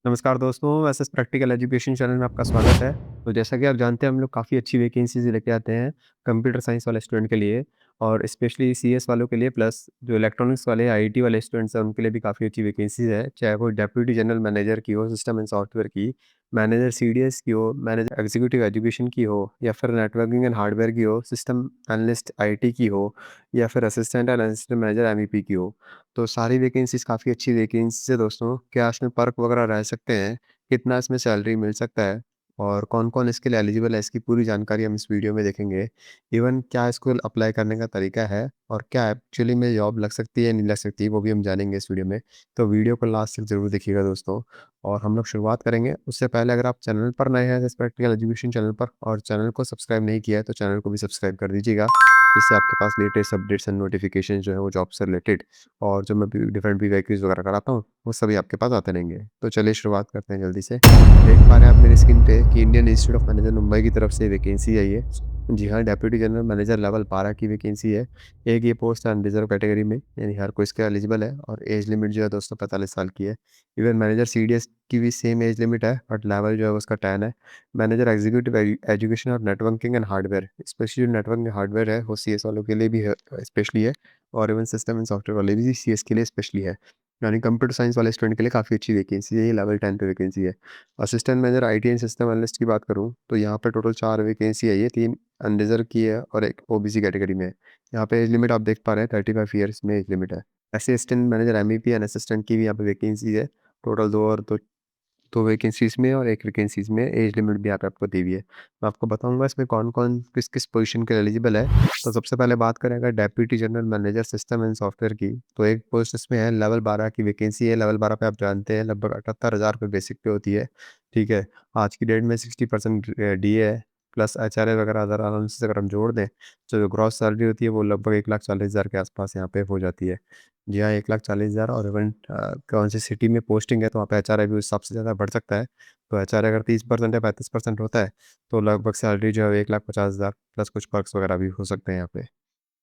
नमस्कार दोस्तों, SS practical education channel में आपका स्वागत है। तो जैसा कि आप जानते हैं हम लोग काफ़ी अच्छी वैकेंसीज़ लेके आते हैं कंप्यूटर साइंस वाले स्टूडेंट के लिए और स्पेशली सीएस वालों के लिए प्लस जो इलेक्ट्रॉनिक्स वाले आईटी वाले स्टूडेंट्स हैं उनके लिए भी काफ़ी अच्छी वैकेंसीज़ है। चाहे वो डेप्यूटी जनरल मैनेजर की हो सिस्टम एंड सॉफ्टवेयर की, मैनेजर सीडीएस की हो, मैनेजर एग्जीक्यूटिव एजुकेशन की हो या फिर नेटवर्किंग एंड हार्डवेयर की हो, सिस्टम एनालिस्ट आईटी की हो या फिर assistant and assistant manager MEP की हो। तो सारी वैकेंसीज़ काफ़ी अच्छी वैकेंसीज़ है दोस्तों। क्या इसमें पर्क वगैरह रह सकते हैं? कितना इसमें सैलरी मिल सकता है? और कौन-कौन इसके लिए एलिजिबल है? इसकी पूरी जानकारी हम इस वीडियो में देखेंगे। इवन क्या इसको अप्लाई करने का तरीका है और क्या एक्चुअली में जॉब लग सकती है या नहीं लग सकती, वो भी हम जानेंगे इस वीडियो में। तो वीडियो को लास्ट तक ज़रूर देखिएगा दोस्तों। और हम लोग शुरुआत करेंगे। उससे पहले अगर आप चैनल पर नए हैं, प्रैक्टिकल एजुकेशन चैनल पर और चैनल को सब्सक्राइब नहीं किया है, तो चैनल को भी सब्सक्राइब कर दीजिएगा। जिससे आपके पास लेटेस्ट अपडेट्स एंड नोटिफिकेशन जो है वो जॉब से रिलेटेड और जो मैं भी डिफरेंट वीडियोज़ वगैरह कराता हूँ, वो सभी आपके पास आते रहेंगे। तो चलिए शुरुआत करते हैं जल्दी से। देख पा रहे हैं आप मेरी स्क्रीन पे कि Indian institute of manager Mumbai की तरफ से वैकेंसी आई है। जी हाँ, डेप्यूटी जनरल मैनेजर लेवल 12 की वैकेंसी है। एक ये पोस्ट है अनरिज़र्व कैटेगरी में, यानी हर कोई इसके एलिजिबल है और एज लिमिट जो है दोस्तों 45 साल की है। इवन मैनेजर सीडीएस की भी सेम एज लिमिट है, बट लेवल जो है उसका 10 है। मैनेजर एग्जीक्यूटिव एजुकेशन और नेटवर्किंग एंड हार्डवेयर, स्पेशली जो नेटवर्किंग हार्डवेयर है वो सीएस वालों के लिए भी है, स्पेशली है। और इवन सिस्टम एंड सॉफ्टवेयर वाले भी सीएस के लिए स्पेशली है। यानी कंप्यूटर साइंस वाले स्टूडेंट के लिए काफ़ी अच्छी वैकेंसी है, ये लेवल 10 पे वैकेंसी है। Assistant manager IT and system analyst की बात करूँ तो यहाँ पे टोटल 4 वैकेंसी है, ये 3 अनरिजर्व की है और एक ओबीसी कैटेगरी में है। यहाँ पे एज लिमिट आप देख पा रहे हैं 35 ईयर्स में एज लिमिट है। Assistant manager MEP and assistant की भी यहाँ पे वैकेंसी है। टोटल 2 वैकेंसीज़ में और 1 वैकेंसीज़ में एज लिमिट भी यहाँ पे आपको दी हुई है। मैं आपको बताऊँगा इसमें कौन-कौन, किस-किस पोज़ीशन के लिए एलिजिबल है। तो सबसे पहले बात करें अगर deputy general manager system and software की, तो एक पोस्ट इसमें है लेवल 12 की वैकेंसी है। लेवल 12 पे आप जानते हैं लगभग 78,000 रुपए बेसिक पे होती है, ठीक है। आज की डेट में 60% डीए है, प्लस एचआरए वगैरह अदर अलाउंसेस अगर हम जोड़ दें, तो जो ग्रॉस सैलरी होती है वो लगभग 1,40,000 के आस-पास यहाँ पे हो जाती है। जी हाँ, 1,40,000 और इवन कौन सी सिटी में पोस्टिंग है तो वहाँ पे एचआरए भी उस हिसाब से ज़्यादा बढ़ सकता है। तो एचआरए अगर 30% या 35% होता है, तो लगभग सैलरी जो है 1,50,000 प्लस कुछ पर्क्स वगैरह भी हो सकते हैं यहाँ पे।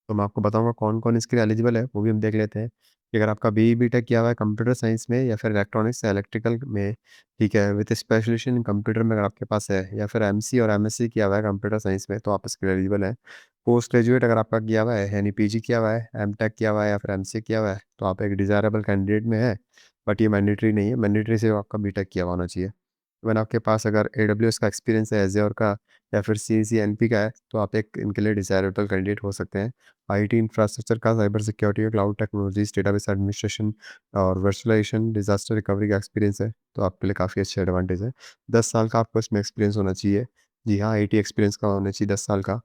तो मैं आपको बताऊँगा कौन-कौन इसके लिए एलिजिबल है, वो भी हम देख लेते हैं। कि अगर आपका बीई बीटेक किया हुआ है कंप्यूटर साइंस में या फिर इलेक्ट्रॉनिक्स या इलेक्ट्रिकल में, ठीक है, विथ स्पेशलाइजेशन इन कंप्यूटर में अगर आपके पास है या फिर एमसी और एमएससी किया हुआ है कंप्यूटर साइंस में, तो आप इसके लिए एलिजिबल हैं। पोस्ट ग्रेजुएट अगर आपका किया हुआ है, यानी पीजी किया हुआ है, एमटेक किया हुआ है या फिर एमसीए किया हुआ है, तो आप एक डिज़ायरेबल कैंडिडेट में है, बट ये मैंडेटरी नहीं है। मैंडेटरी सिर्फ आपका बीटेक किया हुआ होना चाहिए। इवन आपके पास अगर एडब्ल्यूएस का एक्सपीरियंस है, एज़्योर का या फिर सीसीएनपी का है, तो आप एक इनके लिए डिज़ायरेबल कैंडिडेट हो सकते हैं। आईटी इंफ्रास्ट्रक्चर का, साइबर सिक्योरिटी और क्लाउड टेक्नोलॉजीज़, डेटाबेस एडमिनिस्ट्रेशन और वर्चुअलाइजेशन, डिज़ास्टर रिकवरी का एक्सपीरियंस है, तो आपके लिए काफ़ी अच्छे एडवांटेज है। 10 साल का आपको इसमें एक्सपीरियंस होना चाहिए। जी हाँ, आईटी एक्सपीरियंस का होना चाहिए 10 साल का।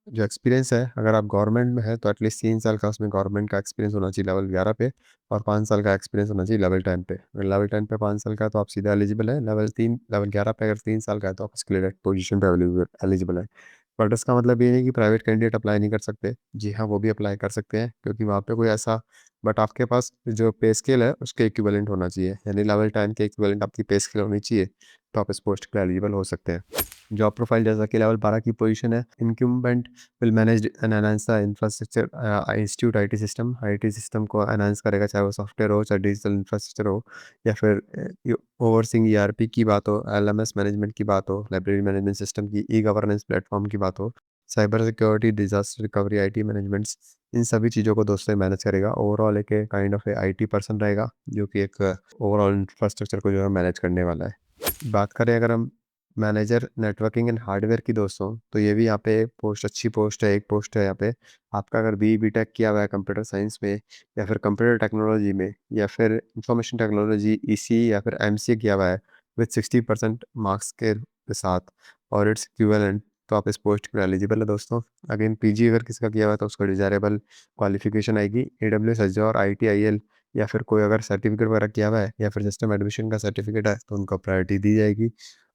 जो एक्सपीरियंस है, अगर आप गवर्नमेंट में हैं, तो एटलीस्ट 3 साल का उसमें गवर्नमेंट का एक्सपीरियंस होना चाहिए लेवल 11 पे और 5 साल का एक्सपीरियंस होना चाहिए लेवल 10 पे। अगर लेवल 10 पे 5 साल का है, तो आप सीधा एलिजिबल हैं। लेवल 11 पे अगर 3 साल का है, तो आप उसके लिए डायरेक्ट पोजीशन पे एलिजिबल हैं। बट इसका मतलब ये नहीं कि प्राइवेट कैंडिडेट अप्लाई नहीं कर सकते। जी हाँ, वो भी अप्लाई कर सकते हैं क्योंकि वहाँ पे कोई ऐसा, बट आपके पास जो पे स्केल है, उसके इक्विवेलेंट होना चाहिए। यानी लेवल 10 के इक्विवेलेंट आपकी पे स्केल होनी चाहिए, तो आप इस पोस्ट के लिए एलिजिबल हो सकते हैं। जॉब प्रोफाइल जैसा कि लेवल 12 की पोजीशन है, incumbent will manage and enhance the infrastructure institute IT system को एनहांस करेगा, चाहे वो सॉफ्टवेयर हो, चाहे डिजिटल इंफ्रास्ट्रक्चर हो या फिर ओवरसीइंग ईआरपी की बात हो, एलएमएस मैनेजमेंट की बात हो, लाइब्रेरी मैनेजमेंट सिस्टम की, ई गवर्नेंस प्लेटफॉर्म की बात हो, cyber security, disaster recovery, IT managements, इन सभी चीज़ों को दोस्तों मैनेज करेगा। ओवरऑल एक kind of a IT person रहेगा, जो कि एक ओवरऑल इंफ्रास्ट्रक्चर को जो है मैनेज करने वाला है। बात करें अगर हम मैनेजर नेटवर्किंग एंड हार्डवेयर की दोस्तों, तो ये भी यहाँ पे पोस्ट, अच्छी पोस्ट है, एक पोस्ट है यहाँ पे। आपका अगर बीई बीटेक किया हुआ है कंप्यूटर साइंस में या फिर कंप्यूटर टेक्नोलॉजी में या फिर इंफॉर्मेशन टेक्नोलॉजी ईसी या फिर एमसीए किया हुआ है विथ 60% मार्क्स के साथ और इट्स इक्विवेलेंट, तो आप इस पोस्ट के लिए एलिजिबल है दोस्तों। अगेन पीजी अगर किसका किया हुआ है तो उसको डिजायरेबल क्वालिफिकेशन आएगी। एडब्ल्यूएस एज़्योर आईटीआईएल या फिर कोई अगर सर्टिफिकेट वगैरह किया हुआ है या फिर सिस्टम एडमिशन का सर्टिफिकेट है, तो उनको प्रायोरिटी दी जाएगी।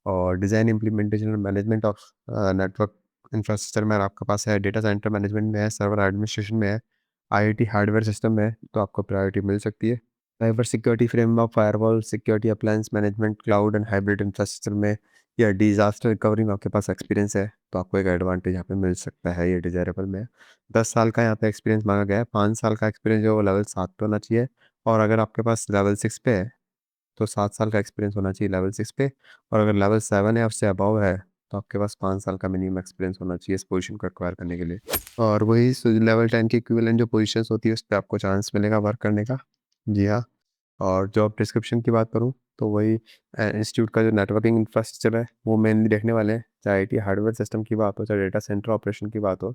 और डिज़ाइन इम्प्लीमेंटेशन और मैनेजमेंट ऑफ नेटवर्क इंफ्रास्ट्रक्चर में अगर आपके पास है, डेटा सेंटर मैनेजमेंट में है, सर्वर एडमिनिस्ट्रेशन में है, आईआईटी हार्डवेयर सिस्टम में है, तो आपको प्रायोरिटी मिल सकती है। Cyber security framework, firewall, security appliance management, cloud and hybrid infrastructure में या डिज़ास्टर रिकवरी में आपके पास एक्सपीरियंस है, तो आपको एक एडवांटेज यहाँ पे मिल सकता है, ये डिज़ायरेबल में। 10 साल का यहाँ पे एक्सपीरियंस मांगा गया है, 5 साल का एक्सपीरियंस जो है वो लेवल 7 पे होना चाहिए और अगर आपके पास लेवल 6 पे है तो 7 साल का एक्सपीरियंस होना चाहिए लेवल 6 पे। और अगर लेवल 7 है उससे अबव है तो आपके पास 5 साल का मिनिमम एक्सपीरियंस होना चाहिए इस पोजीशन को एक्वायर करने के लिए। और वही लेवल 10 की इक्विवेलेंट जो पोजीशंस होती है उस पे आपको चांस मिलेगा वर्क करने का। जी हाँ। और जॉब डिस्क्रिप्शन की बात करूँ तो वही इंस्टीट्यूट का जो नेटवर्किंग इंफ्रास्ट्रक्चर है वो मेनली देखने वाले हैं, चाहे आईटी हार्डवेयर सिस्टम की बात हो, चाहे डेटा सेंटर ऑपरेशन की बात हो,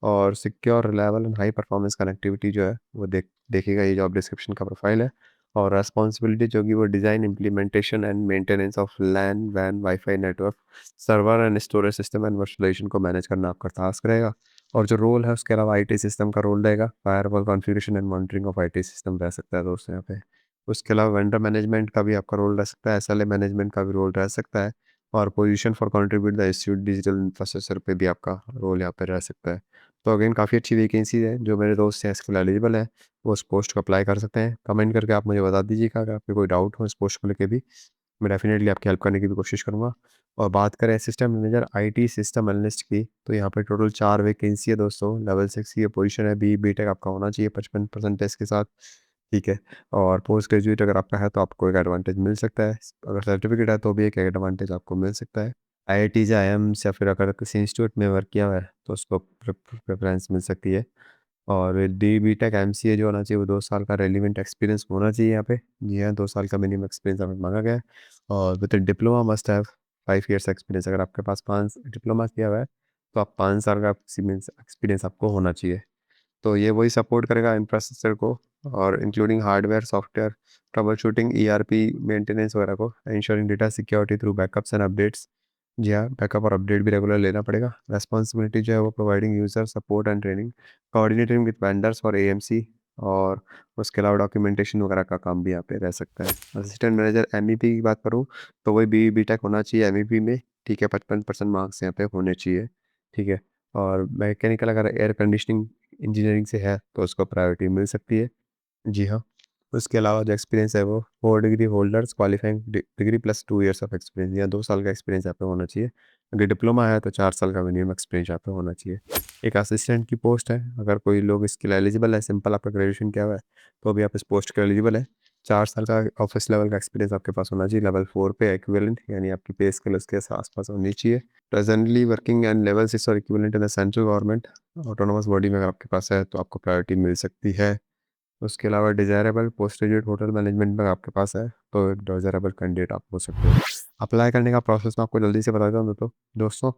और secure reliable and high performance connectivity जो है वो देखिएगा, ये जॉब डिस्क्रिप्शन का प्रोफाइल है। और रेस्पॉन्सिबिलिटी जो कि वो design implementation and maintenance of LAN वैन WiFi network server and storage system and virtualization को मैनेज करना आपका टास्क रहेगा। और जो रोल है उसके अलावा आईटी सिस्टम का रोल रहेगा, firewall configuration and monitoring of IT system रह सकता है दोस्तों यहाँ पे। उसके अलावा वेंडर मैनेजमेंट का भी आपका रोल रह सकता है, एसएलए मैनेजमेंट का भी रोल रह सकता है, और position for contribute the institute digital infrastructure पे भी आपका रोल यहाँ पे रह सकता है। तो अगेन काफ़ी अच्छी वैकेंसी है, जो मेरे दोस्त हैं इसके लिए एलिजिबल है वो उस पोस्ट को अप्लाई कर सकते हैं। कमेंट करके आप मुझे बता दीजिएगा अगर आपको कोई डाउट हो इस पोस्ट को लेके भी, मैं डेफिनेटली आपकी हेल्प करने की भी कोशिश करूँगा। और बात करें system manager IT system analyst की, तो यहाँ पे टोटल 4 वैकेंसी है दोस्तों। लेवल 6 की ये पोजीशन है, बीटेक आपका होना चाहिए 55 परसेंटेज के साथ, ठीक है। और पोस्ट ग्रेजुएट अगर आपका है तो आपको एक एडवांटेज मिल सकता है, अगर सर्टिफिकेट है तो भी एक एडवांटेज आपको मिल सकता है। आईआईटीज़, आईआईएम्स या फिर अगर किसी इंस्टीट्यूट में वर्क किया हुआ है तो उसको प्रेफरेंस मिल सकती है। और डी बीटेक एमसीए जो होना चाहिए वो 2 साल का रेलिवेंट एक्सपीरियंस होना चाहिए यहाँ पे। जी हाँ, 2 साल का मिनिमम एक्सपीरियंस हमें मांगा गया है। और with diploma must have 5 years experience, अगर आपके पास 5 डिप्लोमा किया हुआ है तो आप 5 साल का एक्सपीरियंस एक्सपीरियंस आपको होना चाहिए। तो ये वही सपोर्ट करेगा इंफ्रास्ट्रक्चर को, और including hardware, software, troubleshooting, ERP maintenance वगैरह को, ensuring data security through backups and updates. जी हाँ, बैकअप और अपडेट भी रेगुलर लेना पड़ेगा। रेस्पॉन्सिबिलिटी जो है वो providing user support and training, coordinating with vendors for AMC, और उसके अलावा डॉक्यूमेंटेशन वगैरह का काम भी यहाँ पे रह सकता है। असिस्टेंट मैनेजर एमईपी की बात करूँ तो वही बीटेक होना चाहिए एमईपी में, ठीक है, 55% मार्क्स यहाँ पे होने चाहिए, ठीक है। और मैकेनिकल अगर एयर कंडीशनिंग इंजीनियरिंग से है तो उसको प्रायोरिटी मिल सकती है। जी हाँ। उसके अलावा जो एक्सपीरियंस है वो 4 degree holders qualifying degree plus 2 years of experience, या 2 साल का एक्सपीरियंस यहाँ पे होना चाहिए। अगर डिप्लोमा है तो 4 साल का मिनिमम एक्सपीरियंस यहाँ पे होना चाहिए। एक असिस्टेंट की पोस्ट है, अगर कोई लोग इसके लिए एलिजिबल है, सिंपल आपका ग्रेजुएशन किया हुआ है तो भी आप इस पोस्ट के एलिजिबल है। 4 साल का ऑफिस लेवल का एक्सपीरियंस आपके पास होना चाहिए, लेवल 4 पे एक्विवेलेंट, यानी आपकी पे स्केल उसके आसपास होनी चाहिए। प्रेजेंटली वर्किंग एंड लेवल 6 और equivalent in the central government autonomous body में अगर आपके पास है तो आपको प्रायोरिटी मिल सकती है। उसके अलावा desirable post graduate hotel management में आपके पास है तो एक डिज़ायरेबल कैंडिडेट आप हो सकते हो। अप्लाई करने का प्रोसेस मैं आपको जल्दी से बता देता हूँ तो दोस्तों,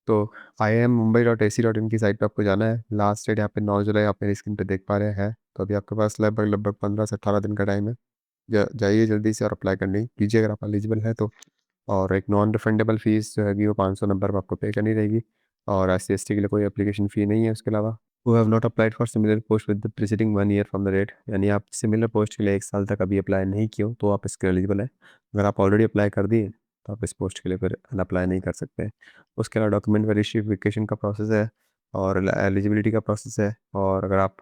तो iimmumbai.ac.in की साइट पे आपको जाना है। लास्ट डेट यहाँ पे 9 जुलाई आप मेरी स्क्रीन पे देख पा रहे हैं, तो अभी आपके पास लगभग लगभग 15 से 18 दिन का टाइम है। जाइए जल्दी से और अप्लाई करने कीजिए अगर आप एलिजिबल है तो। और एक नॉन रिफंडेबल फीस जो हैगी वो 500 नंबर पर आपको पे करनी रहेगी, और SC/ST के लिए कोई एप्लीकेशन फ़ी नहीं है उसके अलावा। Who have not applied for similar post with the preceding 1 year from the date, यानी आप सिमिलर पोस्ट के लिए 1 साल तक अभी अप्लाई नहीं किए हो तो आप इसके एलिजिबल हैं। अगर आप ऑलरेडी अप्लाई कर दिए तो आप इस पोस्ट के लिए फिर अप्लाई नहीं कर सकते। उसके अलावा डॉक्यूमेंट वेरिफिकेशन का प्रोसेस है, और एलिजिबिलिटी का प्रोसेस है। और अगर आप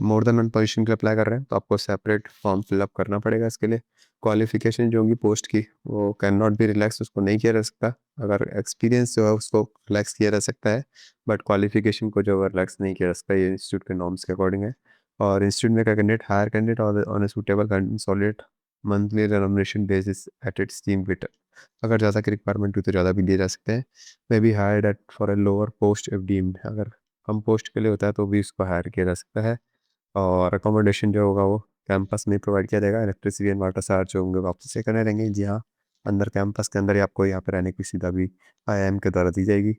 मोर देन वन पोजीशन के लिए अप्लाई कर रहे हैं तो आपको सेपरेट फॉर्म फिलअप करना पड़ेगा इसके लिए। क्वालिफिकेशन जो होंगी पोस्ट की वो कैन नॉट बी रिलैक्स, उसको नहीं किया जा सकता। अगर एक्सपीरियंस जो है उसको रिलैक्स किया जा सकता है, बट क्वालिफिकेशन को जो है रिलैक्स नहीं किया जा सकता, ये इंस्टीट्यूट के नॉर्म्स के अकॉर्डिंग है। और इंस्टीट्यूट में कैंडिडेट हायर कैंडिडेट और on a suitable consolidate monthly remuneration basis at its team wit, अगर ज़्यादा की रिक्वायरमेंट हुई तो ज़्यादा भी दिए जा सकते हैं। May be hired at for a lower post if deemed, अगर कम पोस्ट के लिए होता है तो भी उसको हायर किया जा सकता है। और अकोमोडेशन जो होगा वो कैंपस में प्रोवाइड किया जाएगा। इलेक्ट्रिसिटी एंड वाटर चार्ज जो होंगे वो आपसे से करने रहेंगे। जी हाँ, अंदर कैंपस के अंदर ही आपको यहाँ पे रहने की सुविधा भी आईआईएम के द्वारा दी जाएगी।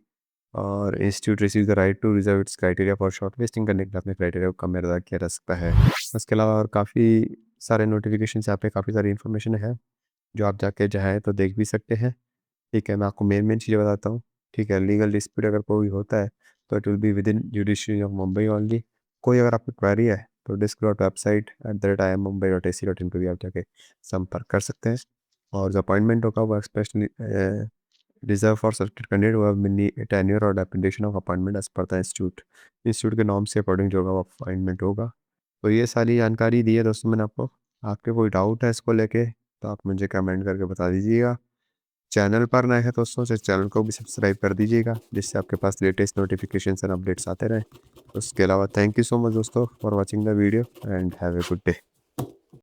और institute receive the right to reserve its criteria for shortlisting, करने के लिए अपने क्राइटेरिया को कम या ज़्यादा किया जा सकता है। उसके अलावा और काफ़ी सारे नोटिफिकेशन यहाँ पे काफ़ी सारी इन्फॉर्मेशन है जो आप जाके चाहें तो देख भी सकते हैं। ठीक है, मैं आपको मेन मेन चीज़ें बताता हूँ। ठीक है, लीगल डिस्प्यूट अगर कोई होता है तो it will be with in judiciary of Mumbai only. कोई अगर आपकी क्वेरी है तो disc.website@iimmumbai.ac.in पे भी आप जाके संपर्क कर सकते हैं। और जो अपॉइंटमेंट होगा वो specially reserve for selected candidate हुआ मिनी टेन्योर और deputation of appointment as per the institute के नॉर्म से अकॉर्डिंग जो होगा वो अपॉइंटमेंट होगा। तो ये सारी जानकारी दी है दोस्तों मैंने आपको। आपके कोई डाउट है इसको लेके तो आप मुझे कमेंट करके बता दीजिएगा। चैनल पर नए हैं दोस्तों तो चैनल को भी सब्सक्राइब कर दीजिएगा, जिससे आपके पास लेटेस्ट नोटिफिकेशंस एंड अपडेट्स आते रहें। उसके अलावा थैंक यू सो मच दोस्तों for watching the video and have a good day.